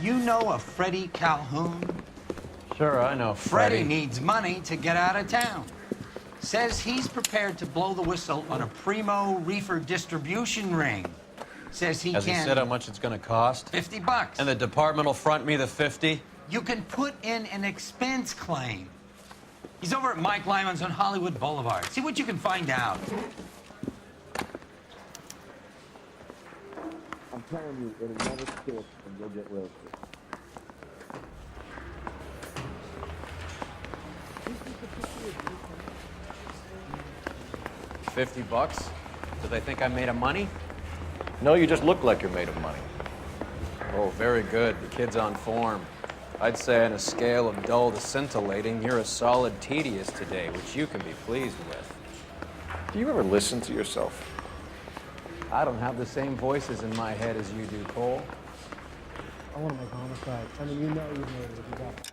You know a Freddie Calhoun? Sure, I know Freddie needs money to get out of town. Says he's prepared to blow the whistle on a primo reefer distribution ring. Says he Has can... he said how much it's gonna cost? $50. And the department will front me the 50? You can put in an expense claim. He's over at Mike Lyman's on Hollywood Boulevard. See what you can find out. I'm telling you, it'll never stick and you'll get roasted. $50? Do they think I'm made of money? No, you just look like you're made of money. Oh, very good. The kid's on form. I'd say on a scale of dull to scintillating, you're a solid tedious today, which you can be pleased with. Do you ever listen to yourself? I don't have the same voices in my head as you do, Cole. I want to make homicide. I mean, you know you've made it if you got it.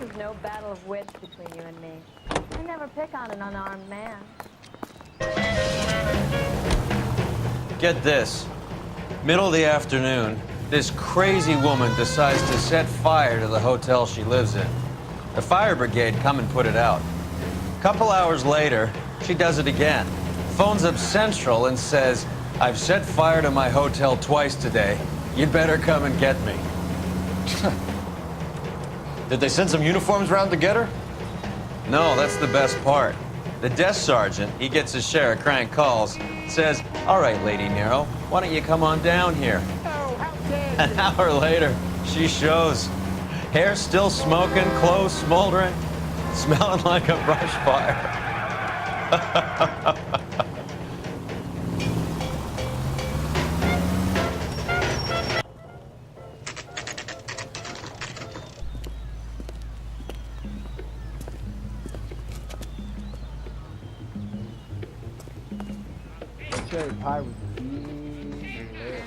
This is no battle of wits between you and me. I never pick on an unarmed man. Get this. Middle of the afternoon, this crazy woman decides to set fire to the hotel she lives in. The fire brigade come and put it out. A couple hours later, she does it again. Phones up Central and says, "I've set fire to my hotel twice today. You'd better come and get me." Did they send some uniforms around to get her? No, that's the best part. The desk sergeant, he gets his share of crank calls, says, "All right, Lady Nero, why don't you come on down here?" Oh, how dare An hour later, she shows. Hair still smoking, clothes smoldering, smelling like a brush fire. cherry pie with big legs.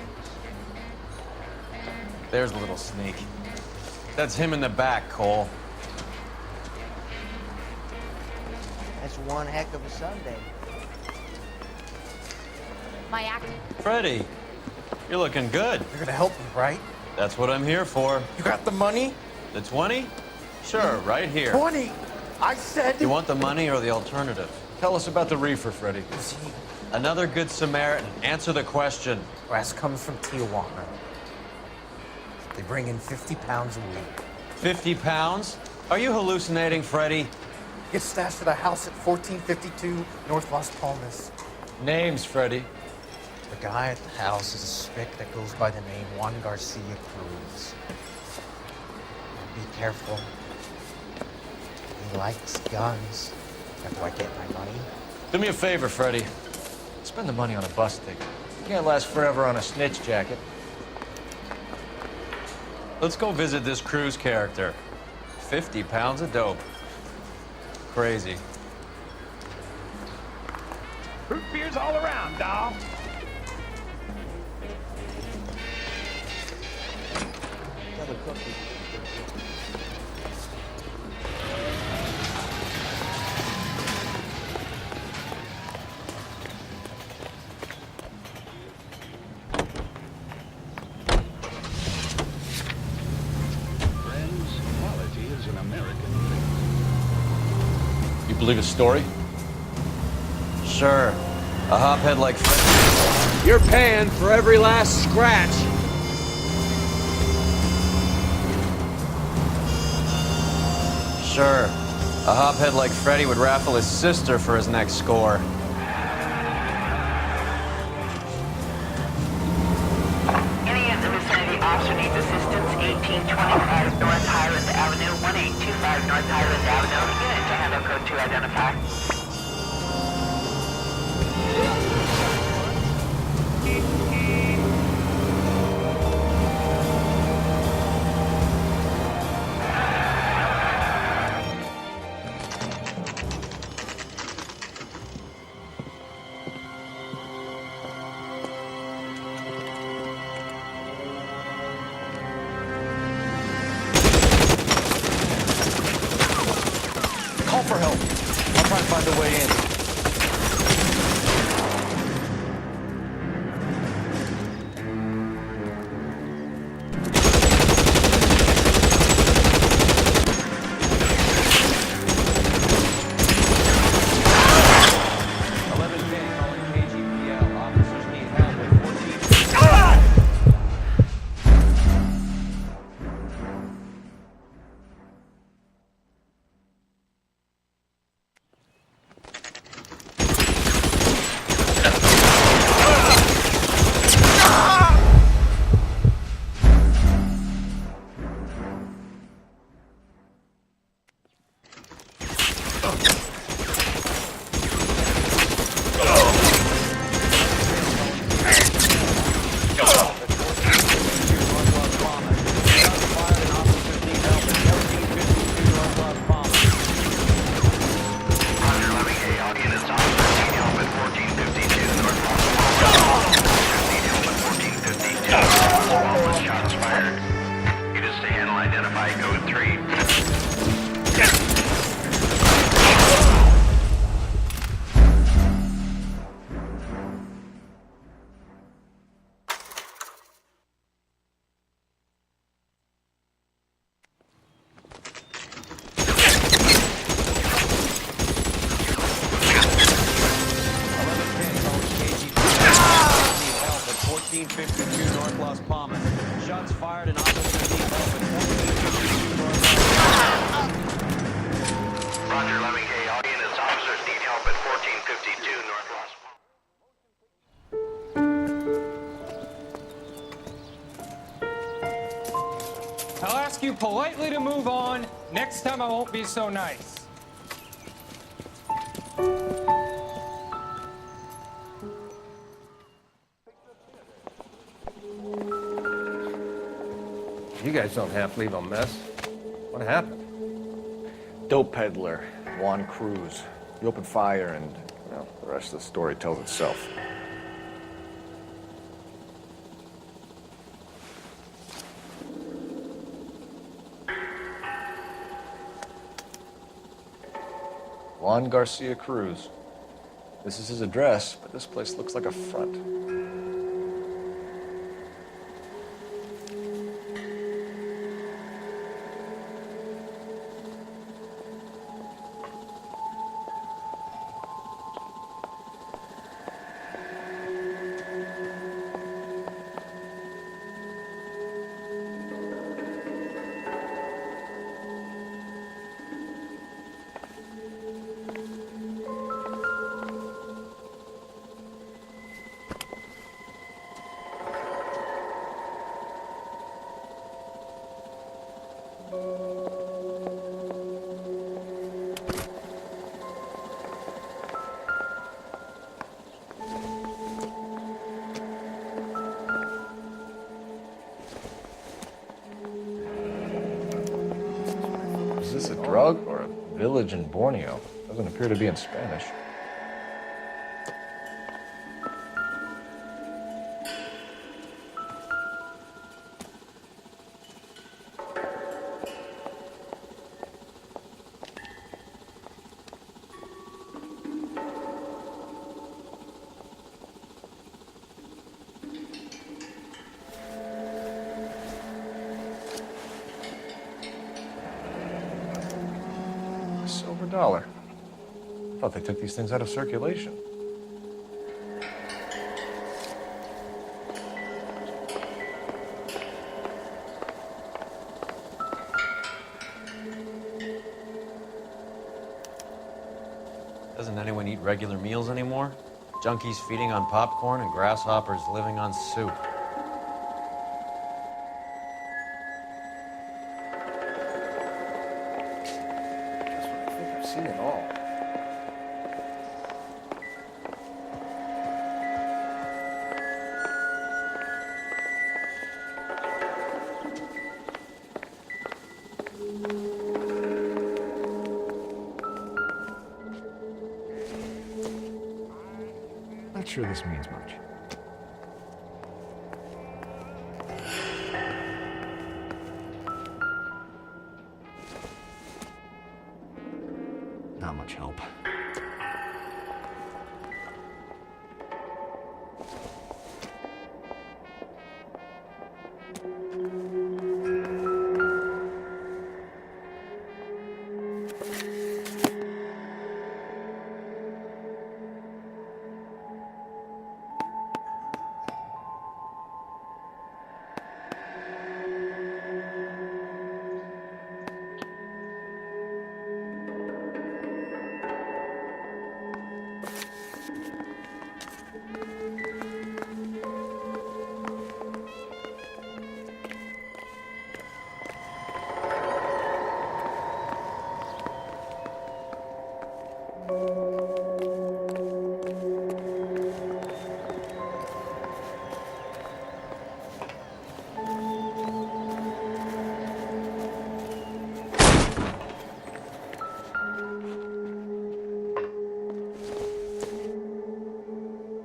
There's a little sneak. That's him in the back, Cole. That's one heck of a Sunday. My acting. Freddie, you're looking good. You're gonna help me, right? That's what I'm here for. You got the money? The 20? Sure, right here. 20! I said... You want the money or the alternative? Tell us about the reefer, Freddie. See, Another good Samaritan. Answer the question. grass comes from Tijuana. They bring in 50 pounds a week. 50 pounds? Are you hallucinating, Freddie? Gets stashed at a house at 1452 North Las Palmas. Names, Freddie. The guy at the house is a spick that goes by the name Juan Garcia Cruz. Be careful. He likes guns. How do I get my money? Do me a favor, Freddie. Spend the money on a bus ticket. You can't last forever on a snitch jacket. Let's go visit this Cruz character. 50 pounds of dope. Crazy. Root beers all around, doll. Another cookie. Friends, quality is an American thing. You believe his story? Sure. A hophead like Freddie. You're paying for every last scratch. Sure. A hophead like Freddie would raffle his sister for his next score. Any in the vicinity officer needs assistance, 1825 North Highland Avenue, 1825 North Highland Avenue. Unit to handle code 2 identify. for help. I'll try to find a way in. Shots fired and officers need help at 1452 North Las Palmas. Roger, Lemming. All units, officers need help at 1452 North Las Palmas. I'll ask you politely to move on. Next time I won't be so nice. You guys don't have to leave a mess. What happened? Dope peddler, Juan Cruz. He opened fire and, well, the rest of the story tells itself. Juan Garcia Cruz. This is his address, but this place looks like a front. Is this a drug or a village in Borneo? Doesn't appear to be in Spanish. Silver dollar. I thought they took these things out of circulation. Doesn't anyone eat regular meals anymore? Junkies feeding on popcorn and grasshoppers living on soup. I've seen it all. Not sure this means much. not much help.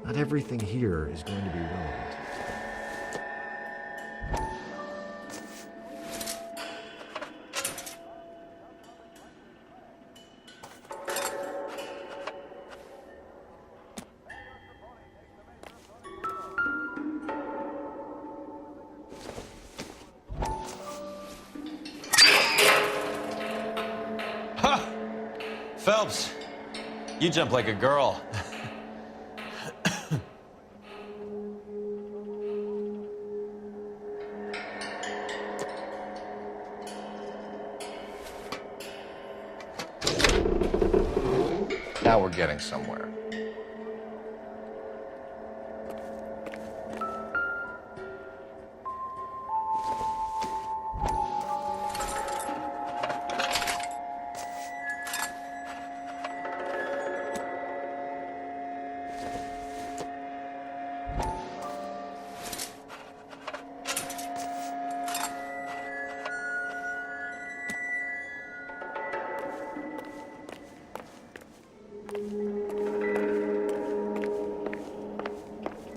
Not everything here is going to be relevant. Ha! Phelps, you jump like a girl. Now we're getting somewhere.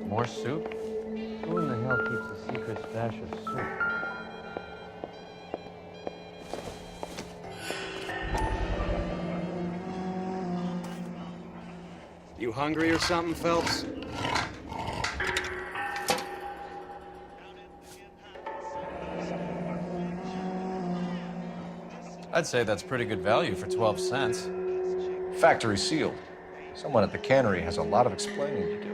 More soup? Who in the hell keeps a secret stash of soup? You hungry or something, Phelps? I'd say that's pretty good value for 12 cents. Factory sealed. Someone at the cannery has a lot of explaining to do.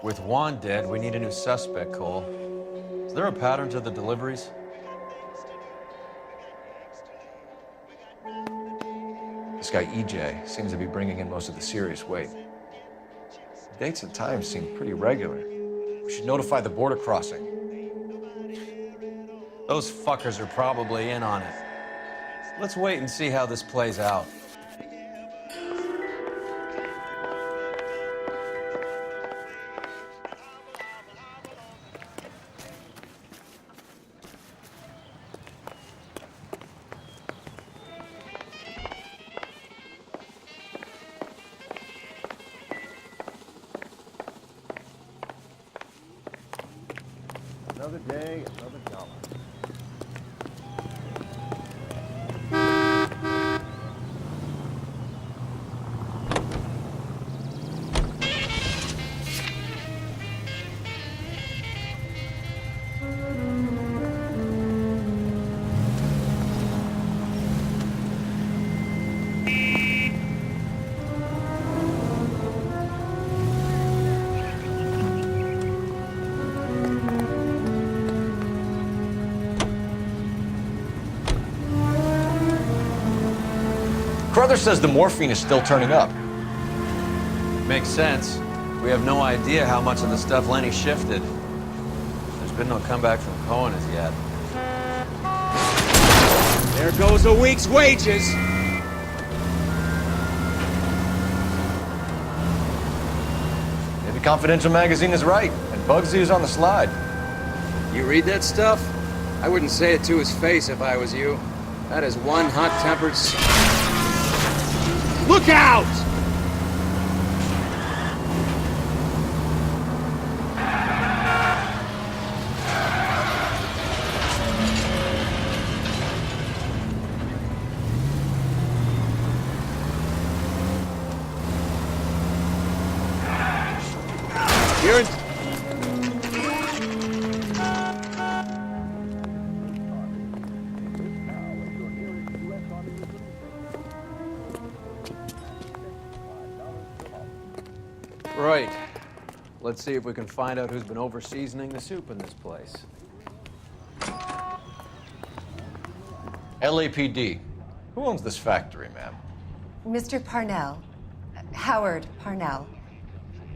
With Juan dead, we need a new suspect, Cole. Is there a pattern to the deliveries? This guy EJ seems to be bringing in most of the serious weight. The dates and times seem pretty regular. We should notify the border crossing. Those fuckers are probably in on it. Let's wait and see how this plays out. Another day, another dollar. Crowther says the morphine is still turning up. Makes sense. We have no idea how much of the stuff Lenny shifted. There's been no comeback from Cohen as yet. There goes a week's wages. Confidential magazine is right, and Bugsy's on the slide. You read that stuff? I wouldn't say it to his face if I was you. That is one hot-tempered... Look out! You're in... Right. Let's see if we can find out who's been over-seasoning the soup in this place. LAPD. Who owns this factory, ma'am? Mr. Parnell. Howard Parnell.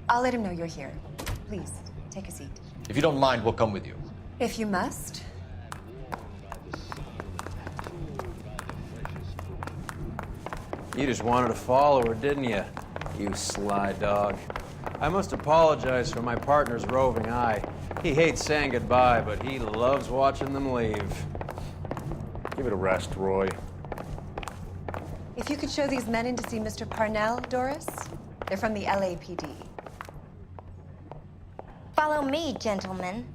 I'll let him know you're here. Please, take a seat. If you don't mind, we'll come with you. If you must. You just wanted to follow her, didn't you? You sly dog. I must apologize for my partner's roving eye. He hates saying goodbye, but he loves watching them leave. Give it a rest, Roy. If you could show these men in to see Mr. Parnell, Doris. They're from the LAPD. Follow me, gentlemen.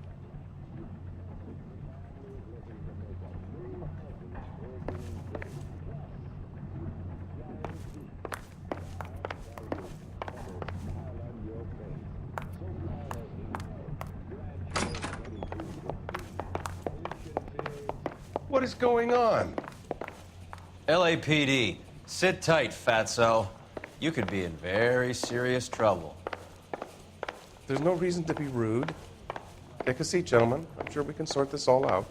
What is going on? LAPD, sit tight, fatso. You could be in very serious trouble. There's no reason to be rude. Take a seat, gentlemen. I'm sure we can sort this all out.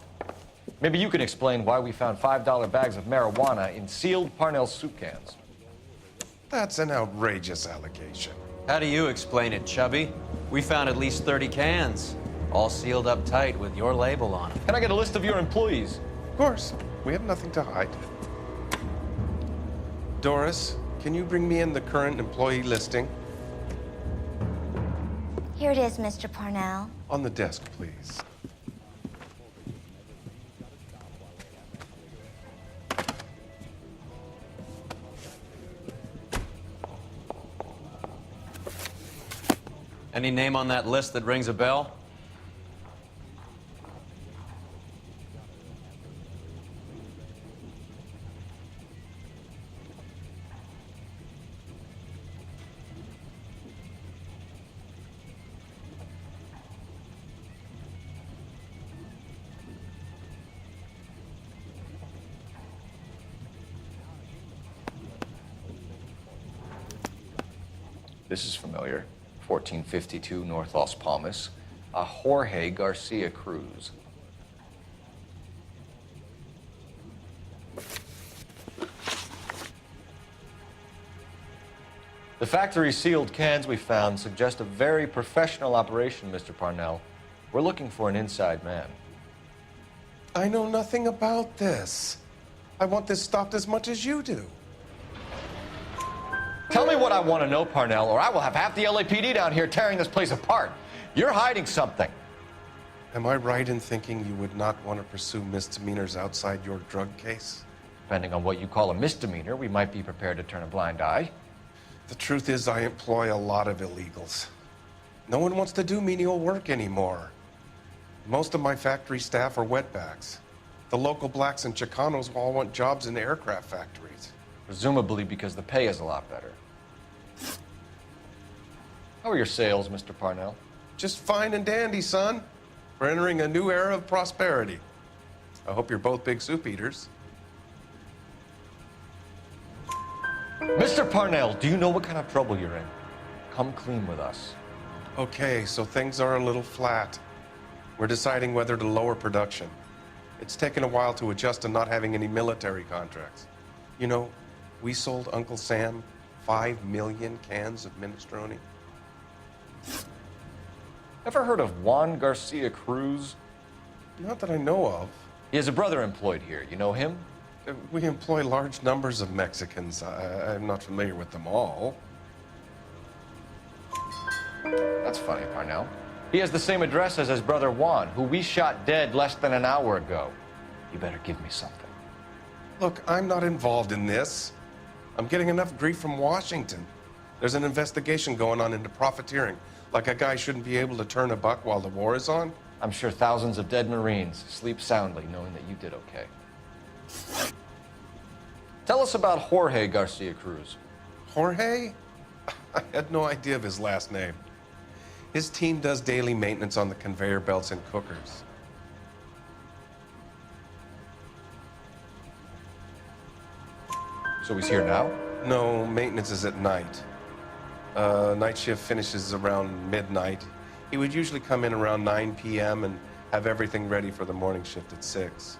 Maybe you can explain why we found $5 bags of marijuana in sealed Parnell soup cans. That's an outrageous allegation. How do you explain it, Chubby? We found at least 30 cans, all sealed up tight with your label on them. Can I get a list of your employees? Of course. We have nothing to hide. Doris, can you bring me in the current employee listing? Here it is, Mr. Parnell. On the desk, please. Any name on that list that rings a bell? This is familiar. 1452 North Las Palmas. A Jorge Garcia Cruz. The factory sealed cans we found suggest a very professional operation, Mr. Parnell. We're looking for an inside man. I know nothing about this. I want this stopped as much as you do. Tell me what I want to know, Parnell, or I will have half the LAPD down here tearing this place apart. You're hiding something. Am I right in thinking you would not want to pursue misdemeanors outside your drug case? Depending on what you call a misdemeanor, we might be prepared to turn a blind eye. The truth is, I employ a lot of illegals. No one wants to do menial work anymore. Most of my factory staff are wetbacks. The local blacks and Chicanos all want jobs in aircraft factories. Presumably because the pay is a lot better. How are your sales, Mr. Parnell? Just fine and dandy, son. We're entering a new era of prosperity. I hope you're both big soup eaters. Mr. Parnell, do you know what kind of trouble you're in? Come clean with us. Okay, so things are a little flat. We're deciding whether to lower production. It's taken a while to adjust to not having any military contracts. You know, we sold Uncle Sam 5 million cans of minestrone. Ever heard of Juan Garcia Cruz? Not that I know of. He has a brother employed here. You know him? We employ large numbers of Mexicans. I'm not familiar with them all. That's funny, Parnell. He has the same address as his brother Juan, who we shot dead less than an hour ago. You better give me something. Look, I'm not involved in this. I'm getting enough grief from Washington. There's an investigation going on into profiteering. Like a guy shouldn't be able to turn a buck while the war is on. I'm sure thousands of dead Marines sleep soundly knowing that you did okay. Tell us about Jorge Garcia Cruz. Jorge? I had no idea of his last name. His team does daily maintenance on the conveyor belts and cookers. So he's here now? No, maintenance is at night. Night shift finishes around midnight. He would usually come in around 9 p.m. and have everything ready for the morning shift at 6.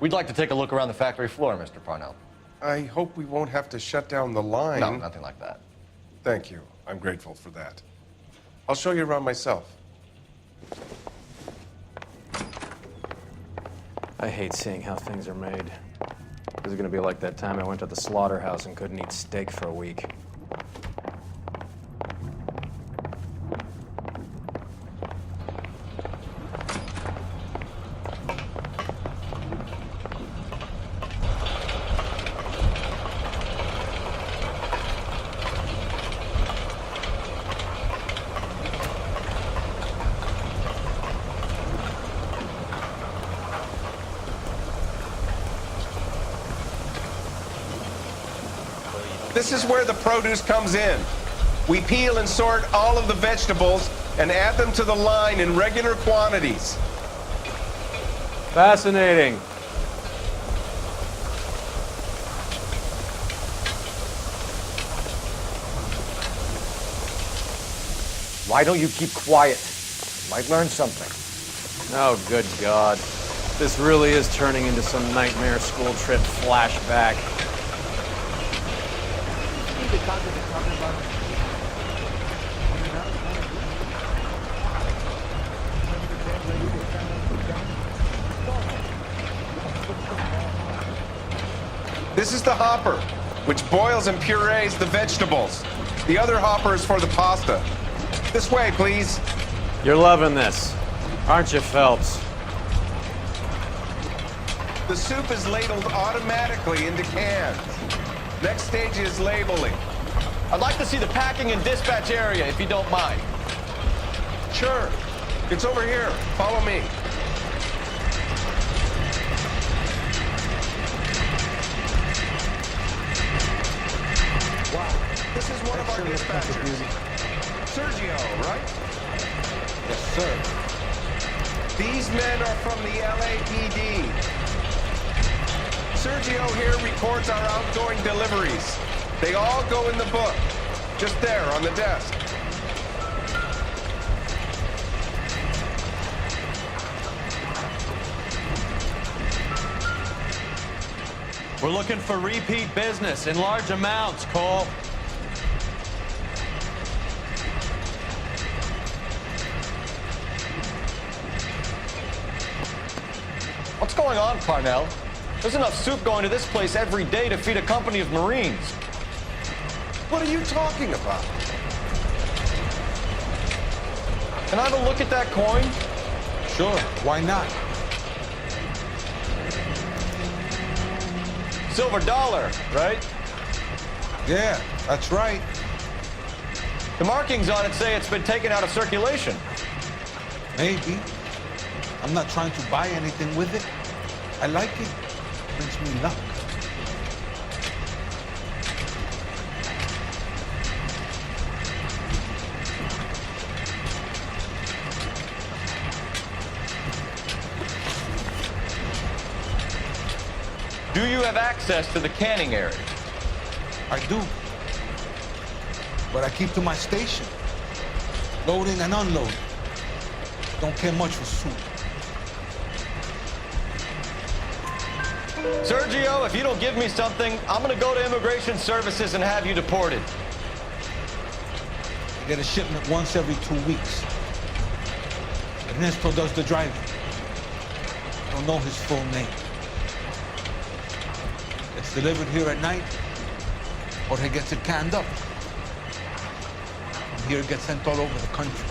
We'd like to take a look around the factory floor, Mr. Parnell. I hope we won't have to shut down the line. No, nothing like that. Thank you. I'm grateful for that. I'll show you around myself. I hate seeing how things are made. This is gonna be like that time I went to the slaughterhouse and couldn't eat steak for a week. This is where the produce comes in. We peel and sort all of the vegetables and add them to the line in regular quantities. Fascinating. Why don't you keep quiet? Might learn something. Oh, good God. This really is turning into some nightmare school trip flashback. This is the hopper, which boils and purees the vegetables. The other hopper is for the pasta. This way, please. You're loving this, aren't you, Phelps? The soup is ladled automatically into cans. Next stage is labeling. I'd like to see the packing and dispatch area, if you don't mind. Sure. It's over here. Follow me. Wow. This is one of our dispatchers. Sergio, right? Yes, sir. These men are from the LAPD. Sergio here records our outgoing deliveries. They all go in the book, just there on the desk. We're looking for repeat business in large amounts, Cole. What's going on, Parnell? There's enough soup going to this place every day to feed a company of Marines. What are you talking about? Can I have a look at that coin? Sure, why not? Silver dollar, right? Yeah, that's right. The markings on it say it's been taken out of circulation. Maybe. I'm not trying to buy anything with it. I like it. Brings me luck. Do you have access to the canning area? I do. But I keep to my station. Loading and unloading. Don't care much for soup. Sergio, if you don't give me something, I'm gonna go to Immigration Services and have you deported. I get a shipment once every 2 weeks. Ernesto does the driving. Don't know his full name. It's delivered here at night, or he gets it canned up. here get sent all over the country.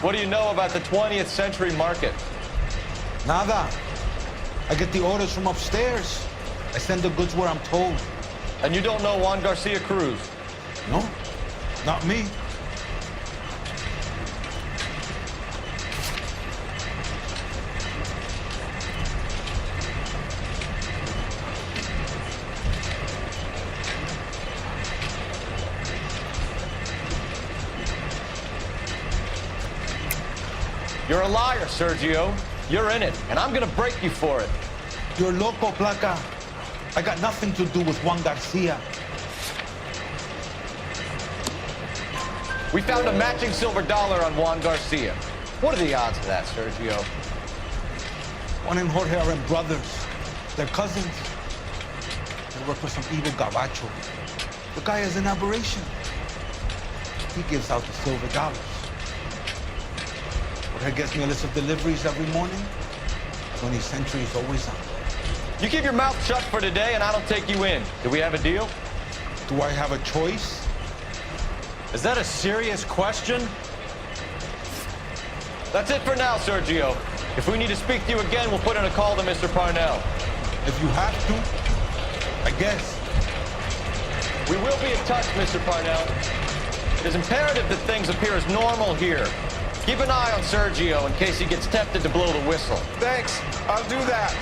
What do you know about the 20th century market? Nada. I get the orders from upstairs. I send the goods where I'm told. And you don't know Juan Garcia Cruz? No, not me. You're a liar, Sergio. You're in it, and I'm gonna break you for it. You're loco, Placa. I got nothing to do with Juan Garcia. We found a matching silver dollar on Juan Garcia. What are the odds of that, Sergio? Juan and Jorge are brothers. They're cousins. They work for some evil gabacho. The guy is an aberration. He gives out the silver dollars. Jorge gets me a list of deliveries every morning. 20th century is always on. You keep your mouth shut for today, and I don't take you in. Do we have a deal? Do I have a choice? Is that a serious question? That's it for now, Sergio. If we need to speak to you again, we'll put in a call to Mr. Parnell. If you have to, I guess. We will be in touch, Mr. Parnell. It is imperative that things appear as normal here. Keep an eye on Sergio in case he gets tempted to blow the whistle. Thanks. I'll do that.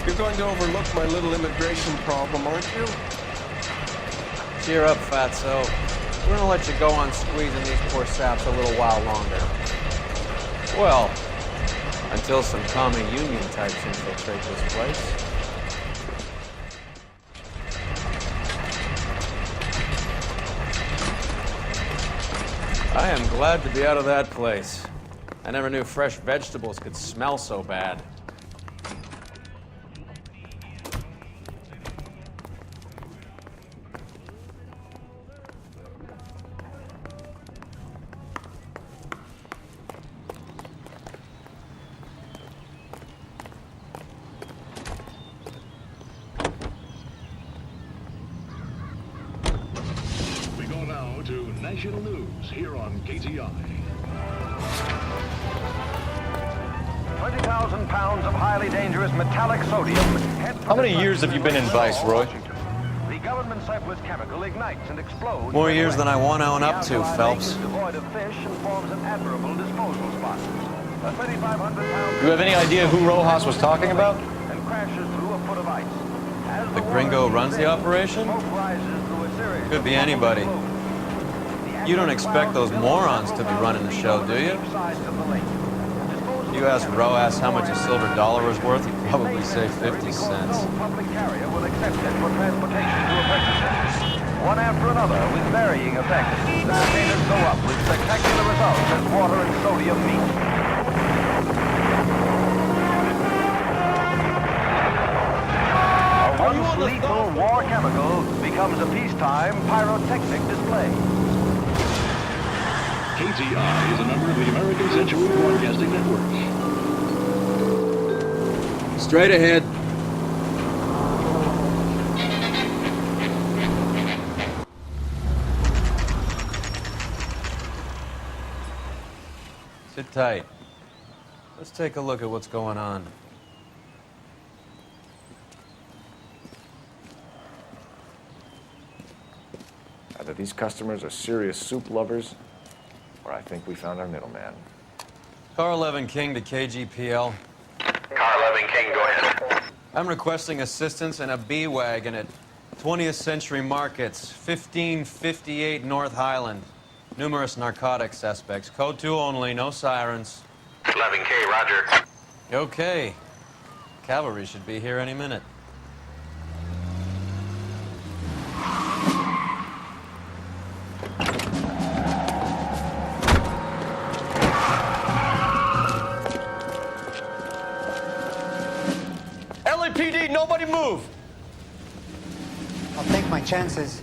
You're going to overlook my little immigration problem, aren't you? Cheer up, fatso. We're gonna let you go on squeezing these poor saps a little while longer. Well, until some commie union types infiltrate this place. I am glad to be out of that place. I never knew fresh vegetables could smell so bad. National news here on KTI. 20,000 pounds of highly dangerous metallic sodium. How many years have you been in Vice, Roy? The government surplus chemical ignites and explodes. More years than I want to own up to, Phelps. Devoid of fish and forms an admirable disposal spot. A 3,500 pound. Do you have any idea who Rojas was talking about? And crashes through a foot of ice. As The gringo runs the operation? Could be anybody. You don't expect those morons to be running the show, do you? You ask Rojas how much a silver dollar was worth, he'd probably say 50 cents. Public carrier will accept it for transportation to a purchaser. One after another, with varying effects, the containers go up with spectacular results as water and sodium meet. A once lethal war chemical becomes a peacetime pyrotechnic display. KTI is a member of the American Century Broadcasting Network. Straight ahead. Sit tight. Let's take a look at what's going on. Either these customers are serious soup lovers, or I think we found our middleman. Car 11 King to KGPL. Car 11 King, go ahead. I'm requesting assistance in a B-Wagon at 20th Century Markets, 1558 North Highland. Numerous narcotic suspects. Code 2 only, no sirens. 11K, roger. Okay. Cavalry should be here any minute. LAPD, nobody move! I'll take my chances.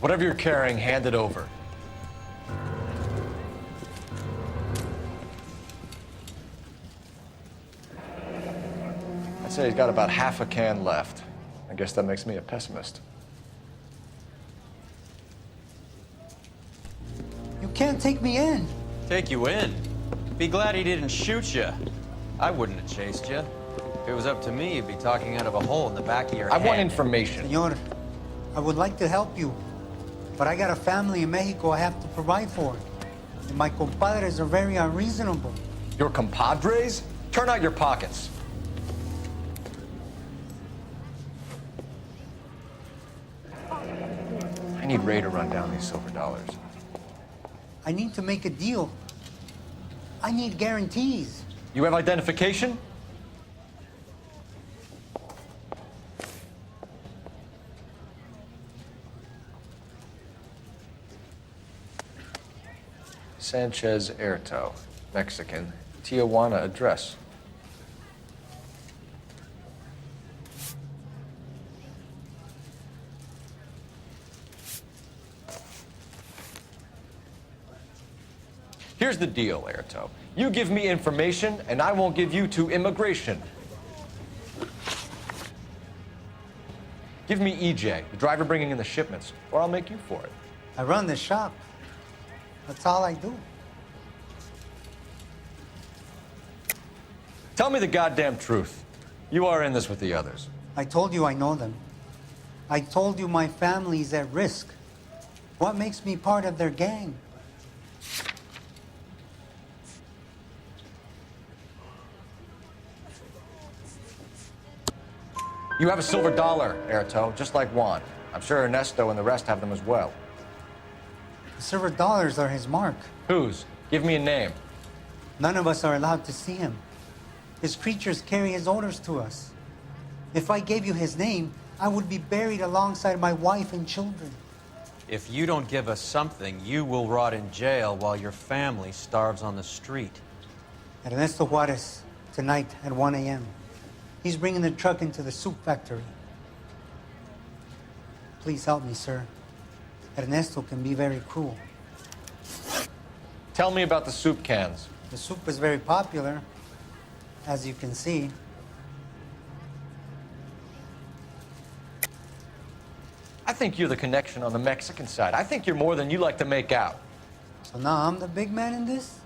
Whatever you're carrying, hand it over. I'd say he's got about half a can left. I guess that makes me a pessimist. You can't take me in. Take you in? Be glad he didn't shoot you. I wouldn't have chased you. If it was up to me, you'd be talking out of a hole in the back of your head. I want information. Senor, I would like to help you, but I got a family in Mexico I have to provide for. And my compadres are very unreasonable. Your compadres? Turn out your pockets. I need Ray to run down these silver dollars. I need to make a deal. I need guarantees. You have identification? Sanchez Erto, Mexican, Tijuana address. Here's the deal, Erto. You give me information, and I won't give you to immigration. Give me EJ, the driver bringing in the shipments, or I'll make you for it. I run the shop. That's all I do. Tell me the goddamn truth. You are in this with the others. I told you I know them. I told you my family's at risk. What makes me part of their gang? You have a silver dollar, Erto, just like Juan. I'm sure Ernesto and the rest have them as well. The silver dollars are his mark. Whose? Give me a name. None of us are allowed to see him. His creatures carry his orders to us. If I gave you his name, I would be buried alongside my wife and children. If you don't give us something, you will rot in jail while your family starves on the street. Ernesto Juarez, tonight at 1 a.m. He's bringing the truck into the soup factory. Please help me, sir. Ernesto can be very cruel. Tell me about the soup cans. The soup is very popular, as you can see. I think you're the connection on the Mexican side. I think you're more than you like to make out. So now I'm the big man in this?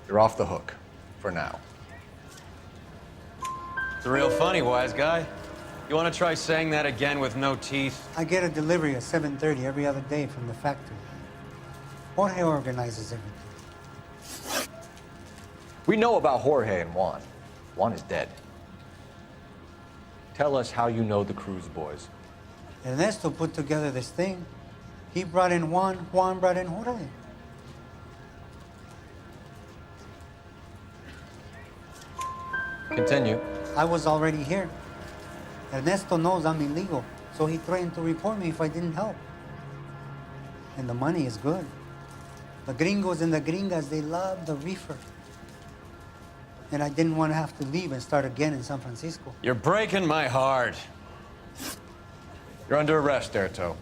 You're off the hook, for now. It's real funny, wise guy. You want to try saying that again with no teeth? I get a delivery at 7:30 every other day from the factory. Jorge organizes everything. We know about Jorge and Juan. Juan is dead. Tell us how you know the Cruz boys. Ernesto put together this thing. He brought in Juan, Juan brought in Jorge. Continue. I was already here. Ernesto knows I'm illegal, so he threatened to report me if I didn't help. And the money is good. The gringos and the gringas, they love the reefer. And I didn't want to have to leave and start again in San Francisco. You're breaking my heart. You're under arrest, Erto.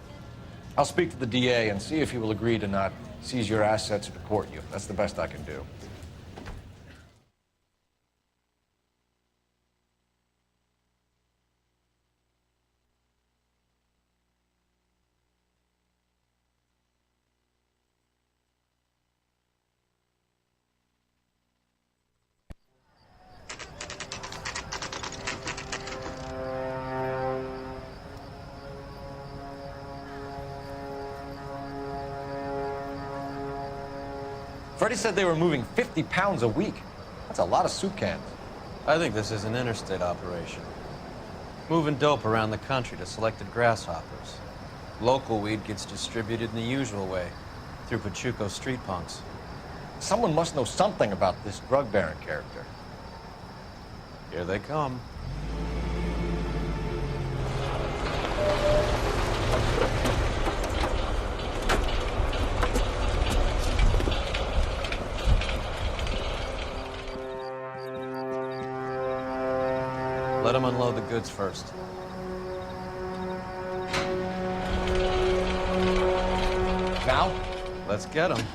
I'll speak to the DA and see if he will agree to not seize your assets or deport you. That's the best I can do. Freddie said they were moving 50 pounds a week. That's a lot of soup cans. I think this is an interstate operation. Moving dope around the country to selected grasshoppers. Local weed gets distributed in the usual way, through Pachuco street punks. Someone must know something about this drug baron character. Here they come. Let him unload the goods first. Now? Let's get him.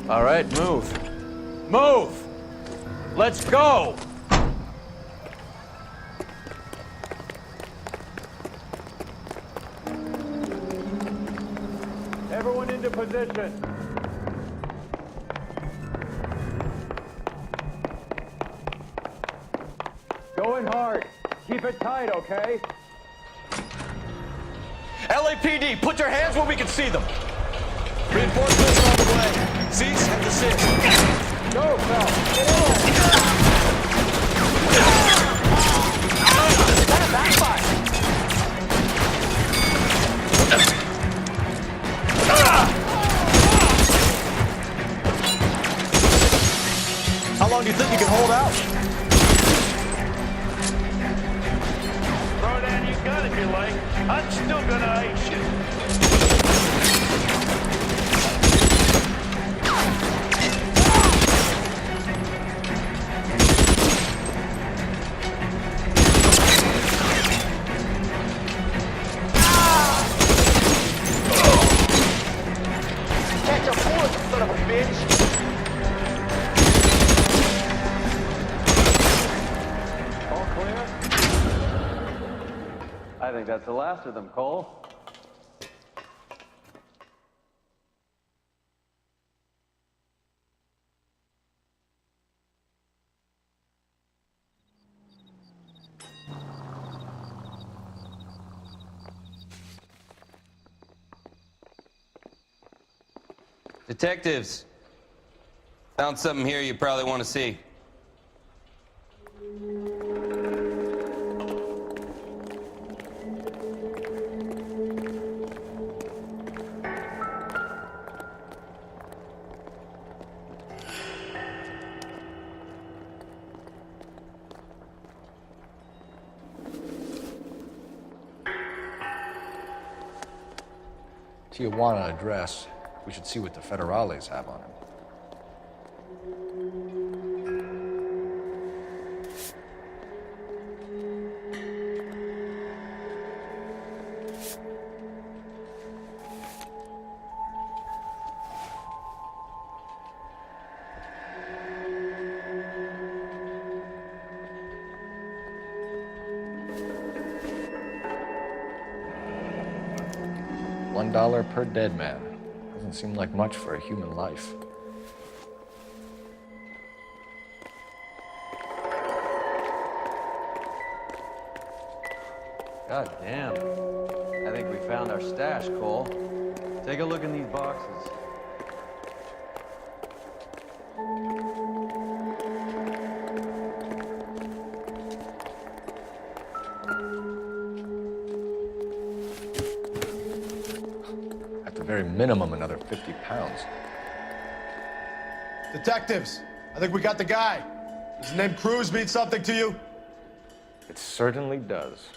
All right, move. Move! Let's go! Everyone into position. Going hard. Keep it tight, okay? LAPD, put your hands where we can see them. Reinforcements on the way. Cease and desist. Go, Mel. Get on. That backfire. How long do you think you can hold out? Throw down your gun if you like. I'm still gonna ice you. Catch a bullet, you son of a bitch! All clear? I think that's the last of them, Cole. Detectives, found something here you probably want to see. Tijuana address. We should see what the federales have on him. $1 per dead man. Doesn't seem like much for a human life. God damn. I think we found our stash, Cole. Take a look in these boxes. At the very minimum, another 50 pounds. Detectives, I think we got the guy. Does the name Cruz mean something to you? It certainly does.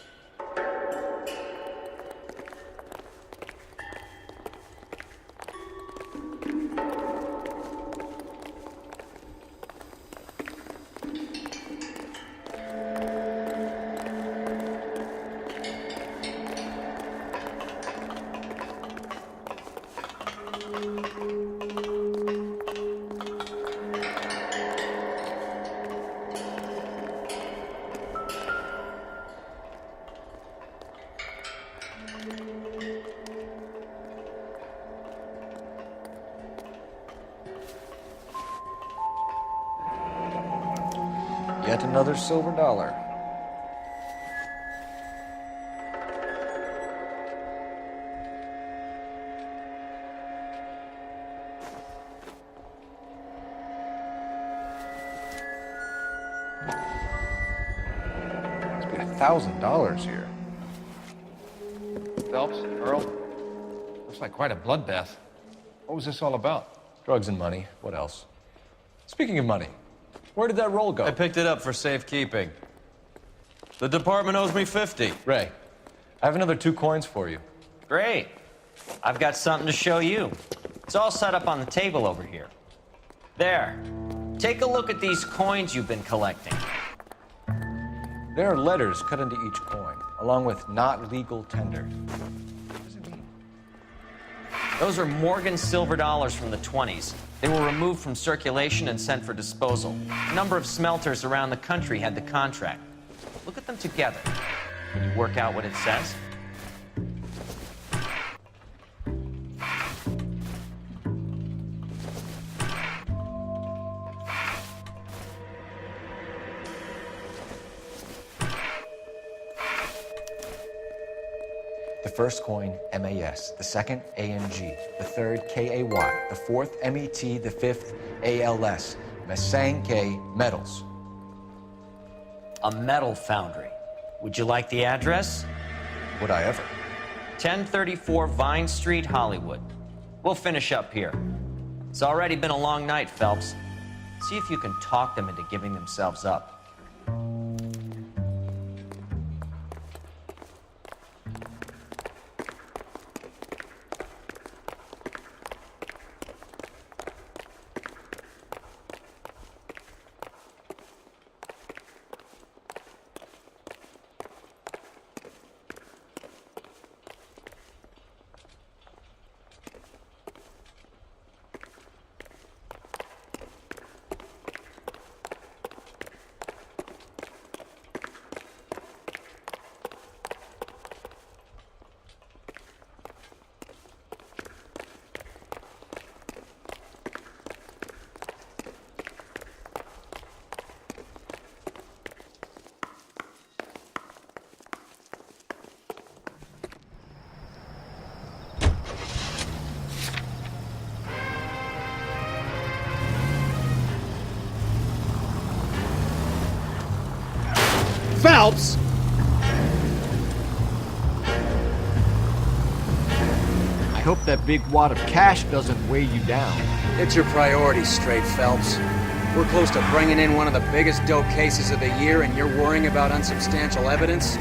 Yet another silver dollar. Must be $1,000 here. Phelps, Earl, looks like quite a bloodbath. What was this all about? Drugs and money. What else? Speaking of money, where did that roll go? I picked it up for safekeeping. The department owes me 50. Ray, I have another 2 coins for you. Great. I've got something to show you. It's all set up on the table over here. There. Take a look at these coins you've been collecting. There are letters cut into each coin, along with not legal tender. Those are Morgan silver dollars from the 20s. They were removed from circulation and sent for disposal. A number of smelters around the country had the contract. Look at them together. Can you work out what it says? The first coin, MAS. The second, ANG. The third, KAY. The fourth, MET. The fifth, ALS. Masanke Metals. A metal foundry. Would you like the address? Would I ever? 1034 Vine Street, Hollywood. We'll finish up here. It's already been a long night, Phelps. See if you can talk them into giving themselves up. Phelps! I hope that big wad of cash doesn't weigh you down. Get your priorities straight, Phelps. We're close to bringing in one of the biggest dope cases of the year, and you're worrying about unsubstantial evidence?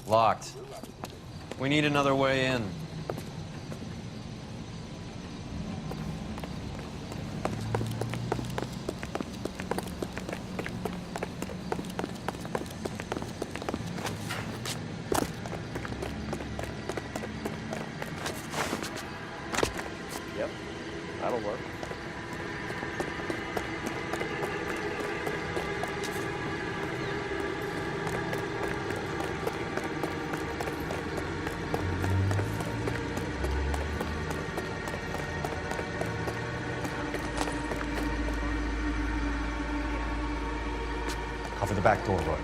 Locked. We need another way in. Yep, that'll work. Cover the back door, Roy.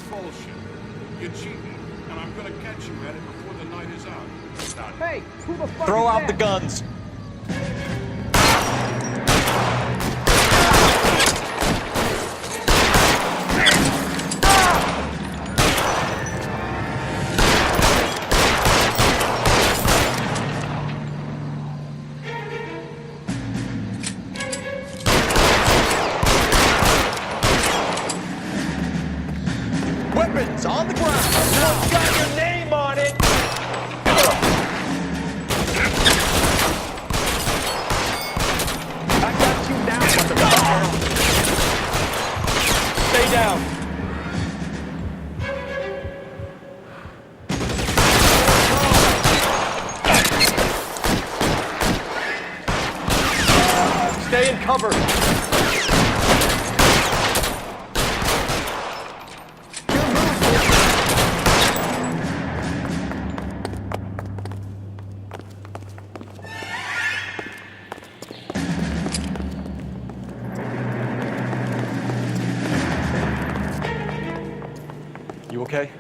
Bullshit. You're cheating, and I'm gonna catch you at it before the night is out. Hey, who the fuck Throw is out that? the guns. Weapons on the ground. It's got your name on it. You okay?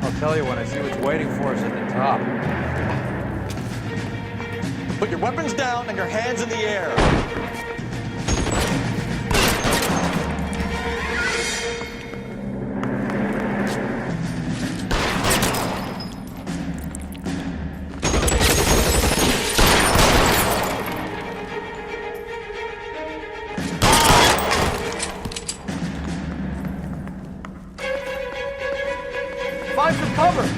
I'll tell you when I see what's waiting for us at the top. Put your weapons down and your hands in the air. Find some cover!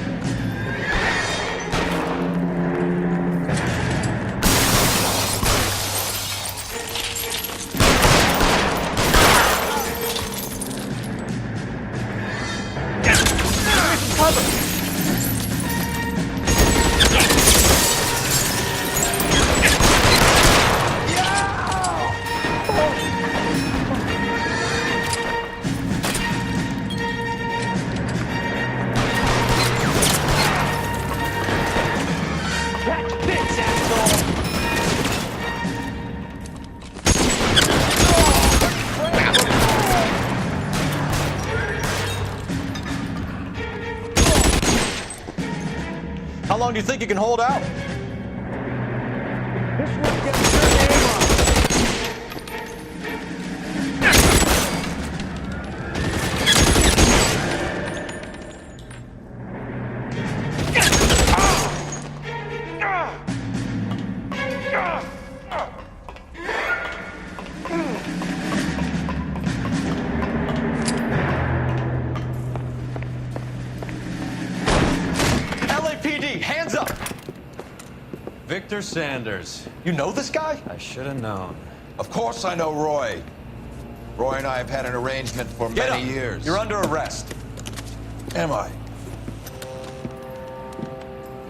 How long do you think you can hold out? LAPD, hands up! Victor Sanders. You know this guy? I should have known. Of course I know Roy. Roy and I have had an arrangement for many years. You're under arrest. Am I?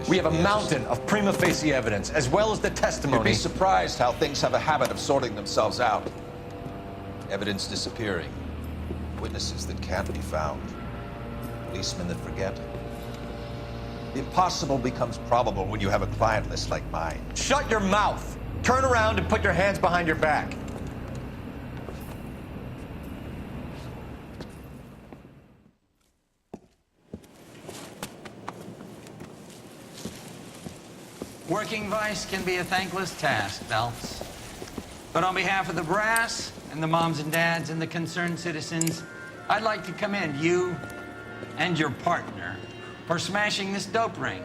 We have a mountain of prima facie evidence, as well as the testimony. You'd be surprised how things have a habit of sorting themselves out. Evidence disappearing. Witnesses that can't be found. Policemen that forget. The impossible becomes probable when you have a client list like mine. Shut your mouth! Turn around and put your hands behind your back. Working vice can be a thankless task, Phelps. But on behalf of the brass and the moms and dads and the concerned citizens, I'd like to commend you and your partner for smashing this dope ring.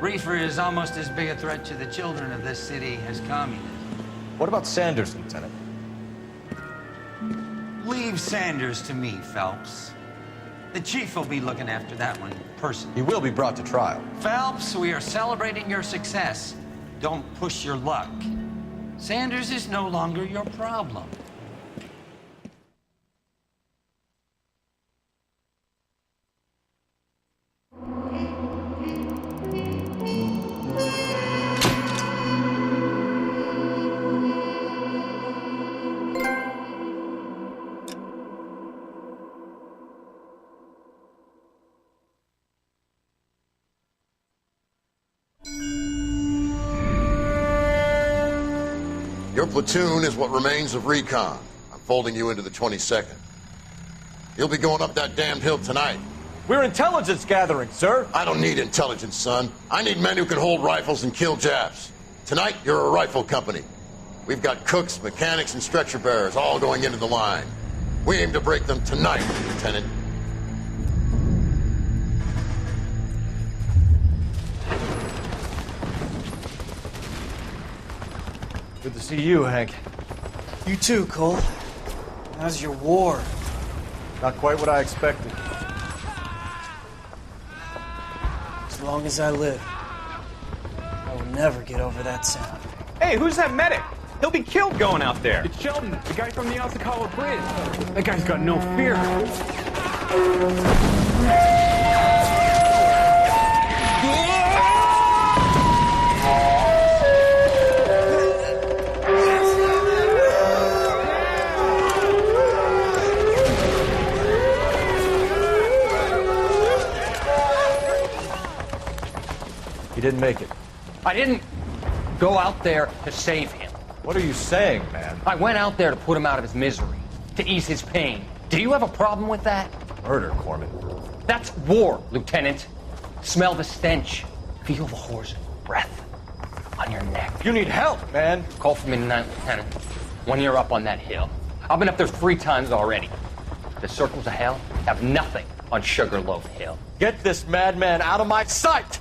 Reefer is almost as big a threat to the children of this city as communism. What about Sanders, Lieutenant? Leave Sanders to me, Phelps. The chief will be looking after that one personally. He will be brought to trial. Phelps, we are celebrating your success. Don't push your luck. Sanders is no longer your problem. Your platoon is what remains of recon. I'm folding you into the 22nd. You'll be going up that damned hill tonight. We're intelligence gathering, sir. I don't need intelligence, son. I need men who can hold rifles and kill Japs. Tonight, you're a rifle company. We've got cooks, mechanics, and stretcher bearers all going into the line. We aim to break them tonight, Lieutenant. Good to see you, Hank. You too, Cole. How's your war? Not quite what I expected. As long as I live, I will never get over that sound. Hey, who's that medic? He'll be killed going out there. It's Sheldon, the guy from the Osakawa Bridge. That guy's got no fear. He didn't make it. I didn't go out there to save him. What are you saying, man? I went out there to put him out of his misery, to ease his pain. Do you have a problem with that? murder, Corman. That's war, Lieutenant. Smell the stench. Feel the whore's breath on your neck. You need help, man. Call for me tonight, Lieutenant. When you're up on that hill. I've been up there 3 times already. The circles of hell have nothing on Sugarloaf Hill. Get this madman out of my sight!